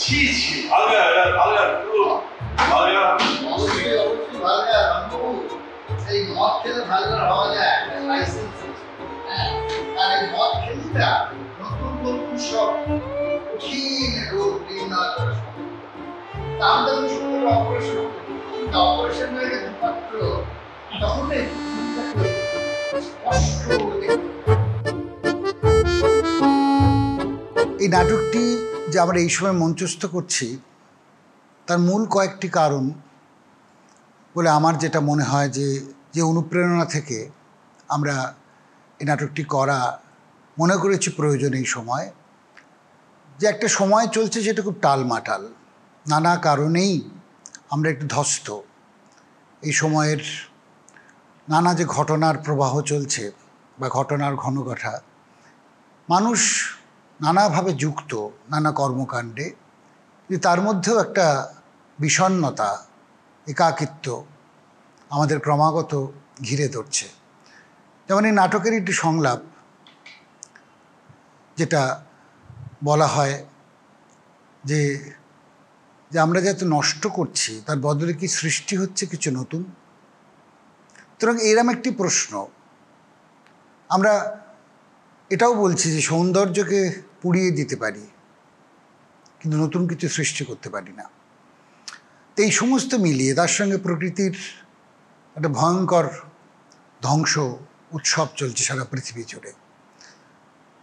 ছি ছি, ভালো অবশ্যই অবশ্যই ভালগার রামবাবু, এই মদ খেলে ভালগার হওয়া যায়, একটা লাইসেন্স আছে। হ্যাঁ, আর এই মদ খেলুটা নতুন নতুন সব কঠিন রোগ নির্ণয় করা সম্ভব। তা আমরা যখন শুক্রবার অপারেশন করি, অপারেশন হয়ে গেছে মাত্র তখন এই জিনিসটাকে স্পষ্ট করে দেখতে এই নাটকটি যে আমরা এই সময় মঞ্চস্থ করছি তার মূল কয়েকটি কারণ বলে আমার যেটা মনে হয় যে অনুপ্রেরণা থেকে আমরা এই নাটকটি করা মনে করেছি প্রয়োজন এই সময়, যে একটা সময় চলছে যেটা খুব টালমাটাল, নানা কারণেই আমরা একটু ধ্বস্ত। এই সময়ের নানা যে ঘটনার প্রবাহ চলছে বা ঘটনার ঘনঘটা, মানুষ নানাভাবে যুক্ত নানা কর্মকাণ্ডে, কিন্তু তার মধ্যেও একটা বিষণ্ণতা, একাকিত্ব আমাদের ক্রমাগত ঘিরে ধরছে। যেমন এই নাটকের একটি সংলাপ, যেটা বলা হয় যে যে আমরা যত নষ্ট করছি তার বদলে কি সৃষ্টি হচ্ছে কিছু নতুন। সুতরাং এরম একটি প্রশ্ন। আমরা এটাও বলছি যে সৌন্দর্যকে পুড়িয়ে দিতে পারি কিন্তু নতুন কিছু সৃষ্টি করতে পারি না। তো এই সমস্ত মিলিয়ে তার সঙ্গে প্রকৃতির একটা ভয়ঙ্কর ধ্বংস উৎসব চলছে সারা পৃথিবী জুড়ে।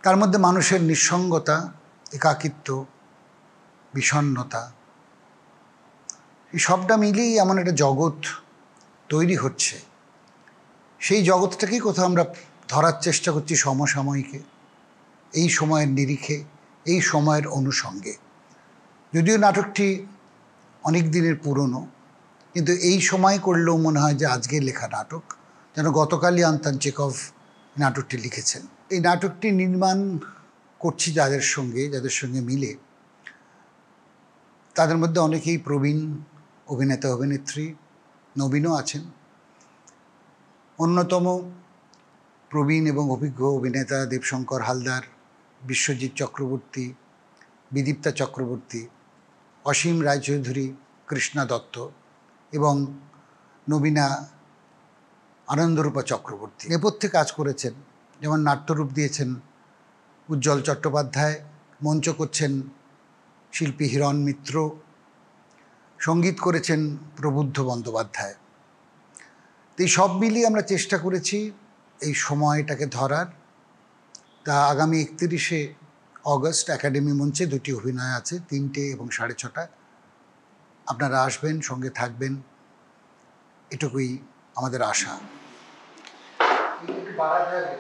তার মধ্যে মানুষের নিঃসঙ্গতা, একাকিত্ব, বিষণ্ণতা, এই সবটা মিলিয়েই এমন একটা জগৎ তৈরি হচ্ছে। সেই জগৎটাকেই কোথাও আমরা ধরার চেষ্টা করছি সমসাময়িকে, এই সময়ের নিরিখে, এই সময়ের অনুষঙ্গে। যদিও নাটকটি অনেক দিনের পুরনো, কিন্তু এই সময় করলেও মনে হয় যে আজকে লেখা নাটক, যেন গতকালই আন্তান চেকভ নাটকটি লিখেছেন। এই নাটকটি নির্মাণ করছি যাদের সঙ্গে মিলে, তাদের মধ্যে অনেকেই প্রবীণ অভিনেতা অভিনেত্রী, নবীনও আছেন। অন্যতম প্রবীণ এবং অভিজ্ঞ অভিনেতা দেবশঙ্কর হালদার, বিশ্বজিৎ চক্রবর্তী, বিদীপ্তা চক্রবর্তী, অসীম রায়চৌধুরী, কৃষ্ণা দত্ত এবং নবীনা আনন্দরূপা চক্রবর্তী নেপথ্যে কাজ করেছেন। যেমন নাট্যরূপ দিয়েছেন উজ্জ্বল চট্টোপাধ্যায়, মঞ্চ করছেন শিল্পী হিরণ মিত্র, সঙ্গীত করেছেন প্রবুদ্ধ বন্দ্যোপাধ্যায়। তো এই সব মিলিয়ে আমরা চেষ্টা করেছি এই সময়টাকে ধরার। তা আগামী 31শে অগস্ট একাডেমি মঞ্চে দুটি অভিনয় আছে, 3টে এবং 6:30। আপনারা আসবেন, সঙ্গে থাকবেন, এটুকুই আমাদের আশা। একটু বাড়া যায়।